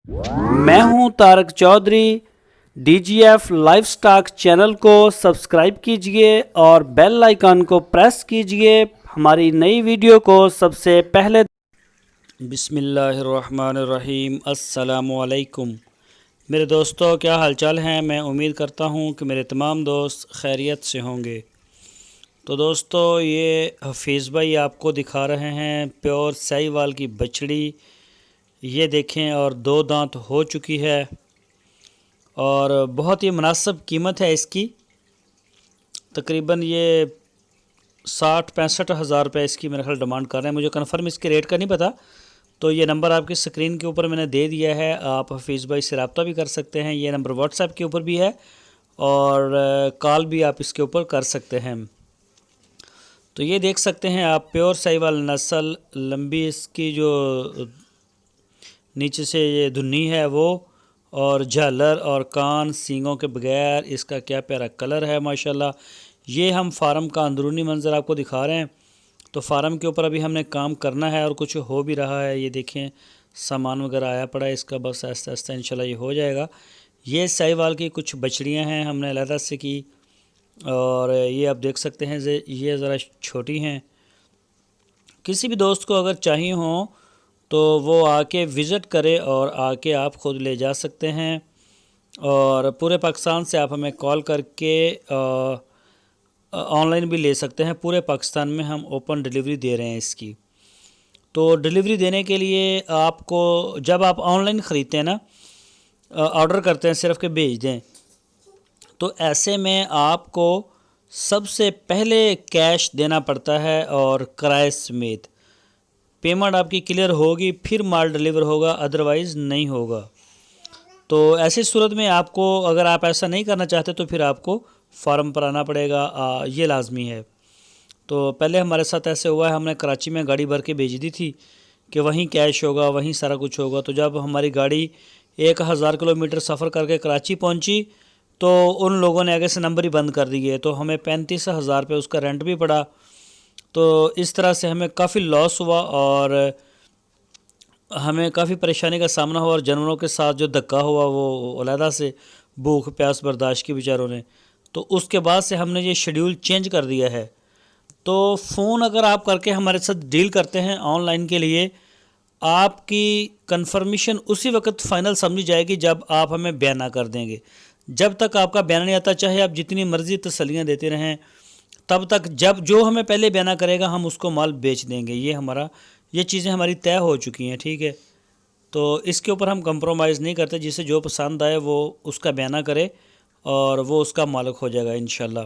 मैं हूं Tarak Chaudhary. DGF livestock channel को सब्सक्राइब कीजिए और बेल आइकन को प्रेस कीजिए हमारी नई वीडियो को सबसे पहले। बिस्मिल्लाहिर्रहमानिर्रहीम। अस्सलामुअलैकुम मेरे दोस्तों, क्या हालचाल हैं। मैं उम्मीद करता हूं कि मेरे तमाम दोस्त खैरियत से होंगे। तो दोस्तों, ये हफीज़ भाई आपको दिखा रहे हैं प्योर साहिवाल की बछड़ी। ये देखें, और 2 दांत हो चुकी है और बहुत ही मुनासिब कीमत है इसकी। तकरीबन ये 60-65 हज़ार रुपये इसकी मेरे ख्याल डिमांड कर रहे हैं। मुझे कंफर्म इसके रेट का नहीं पता। तो ये नंबर आपकी स्क्रीन के ऊपर मैंने दे दिया है। आप हफीज़ भाई से रब्ता भी कर सकते हैं। ये नंबर व्हाट्सएप के ऊपर भी है और कॉल भी आप इसके ऊपर कर सकते हैं। तो ये देख सकते हैं आप, प्योर साहिवाल नस्ल, लंबी इसकी जो नीचे से ये धुन्नी है वो, और झालर और कान सींगों के बगैर इसका क्या प्यारा कलर है माशाल्लाह। ये हम फार्म का अंदरूनी मंज़र आपको दिखा रहे हैं। तो फार्म के ऊपर अभी हमने काम करना है और कुछ हो भी रहा है। ये देखें, सामान वगैरह आया पड़ा है इसका, बस आहिस्ता आहिस्ता इंशाल्लाह ये हो जाएगा। ये साहिवाल की कुछ बछड़ियाँ हैं हमने अलहदा से की, और ये आप देख सकते हैं ये ज़रा छोटी हैं। किसी भी दोस्त को अगर चाहिए हो तो वो आके विज़िट करे और आके आप ख़ुद ले जा सकते हैं। और पूरे पाकिस्तान से आप हमें कॉल करके ऑनलाइन भी ले सकते हैं। पूरे पाकिस्तान में हम ओपन डिलीवरी दे रहे हैं इसकी। तो डिलीवरी देने के लिए आपको, जब आप ऑनलाइन ख़रीदते हैं ना, ऑर्डर करते हैं सिर्फ के भेज दें, तो ऐसे में आपको सबसे पहले कैश देना पड़ता है और किराए समेत। पेमेंट आपकी क्लियर होगी फिर माल डिलीवर होगा, अदरवाइज़ नहीं होगा। तो ऐसी सूरत में आपको, अगर आप ऐसा नहीं करना चाहते तो फिर आपको फार्म पर आना पड़ेगा, ये लाजमी है। तो पहले हमारे साथ ऐसे हुआ है, हमने कराची में गाड़ी भर के भेज दी थी कि वहीं कैश होगा, वहीं सारा कुछ होगा। तो जब हमारी गाड़ी 1000 किलोमीटर सफ़र करके कराची पहुंची तो उन लोगों ने आगे से नंबर ही बंद कर दिए। तो हमें 35,000 रुपये उसका रेंट भी पड़ा। तो इस तरह से हमें काफ़ी लॉस हुआ और हमें काफ़ी परेशानी का सामना हुआ। और जानवरों के साथ जो धक्का हुआ वो अलहदा से, भूख प्यास बर्दाश्त की बेचारों ने। तो उसके बाद से हमने ये शेड्यूल चेंज कर दिया है। तो फ़ोन अगर आप करके हमारे साथ डील करते हैं ऑनलाइन के लिए, आपकी कंफर्मेशन उसी वक्त फ़ाइनल समझी जाएगी जब आप हमें बयाना कर देंगे। जब तक आपका बयान नहीं आता, चाहे आप जितनी मर्ज़ी तसल्लियाँ देते रहें, तब तक जब जो हमें पहले बयाना करेगा हम उसको माल बेच देंगे। ये चीज़ें हमारी तय हो चुकी हैं, ठीक है। तो इसके ऊपर हम कंप्रोमाइज़ नहीं करते। जिसे जो पसंद आए वो उसका बयाना करे और वो उसका मालिक हो जाएगा इंशाल्लाह।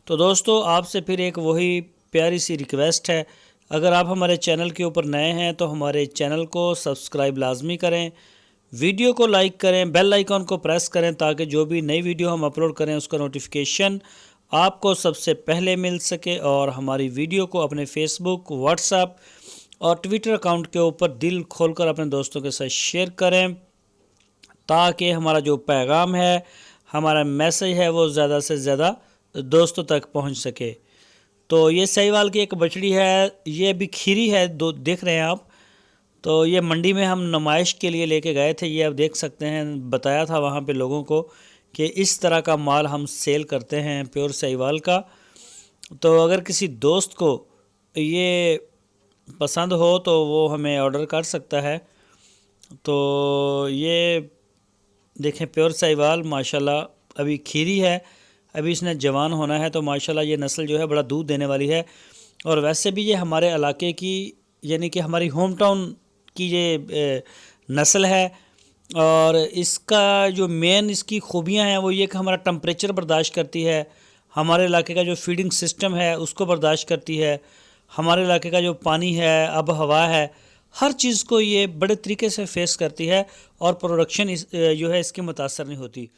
तो दोस्तों, आपसे फिर एक वही प्यारी सी रिक्वेस्ट है, अगर आप हमारे चैनल के ऊपर नए हैं तो हमारे चैनल को सब्सक्राइब लाजमी करें, वीडियो को लाइक करें, बेल आइकन को प्रेस करें ताकि जो भी नई वीडियो हम अपलोड करें उसका नोटिफिकेशन आपको सबसे पहले मिल सके। और हमारी वीडियो को अपने फेसबुक, व्हाट्सएप और ट्विटर अकाउंट के ऊपर दिल खोलकर अपने दोस्तों के साथ शेयर करें ताकि हमारा जो पैगाम है, हमारा मैसेज है, वो ज़्यादा से ज़्यादा दोस्तों तक पहुंच सके। तो ये साहिवाल की एक बछड़ी है, ये अभी खीरी है, देख रहे हैं आप। तो ये मंडी में हम नुमाइश के लिए लेके गए थे। ये आप देख सकते हैं, बताया था वहाँ पे लोगों को कि इस तरह का माल हम सेल करते हैं प्योर साहिवाल का। तो अगर किसी दोस्त को ये पसंद हो तो वो हमें ऑर्डर कर सकता है। तो ये देखें, प्योर साहिवाल माशाल्लाह अभी खीरी है, अभी इसने जवान होना है। तो माशाल्लाह ये नस्ल जो है बड़ा दूध देने वाली है। और वैसे भी ये हमारे इलाके की, यानी कि हमारी होम टाउन की ये नस्ल है। और इसका जो मेन इसकी खूबियां हैं वो ये कि हमारा टेम्परेचर बर्दाश्त करती है, हमारे इलाके का जो फीडिंग सिस्टम है उसको बर्दाश्त करती है, हमारे इलाके का जो पानी है, अब हवा है, हर चीज़ को ये बड़े तरीके से फेस करती है और प्रोडक्शन जो है इसकी मुतासर नहीं होती।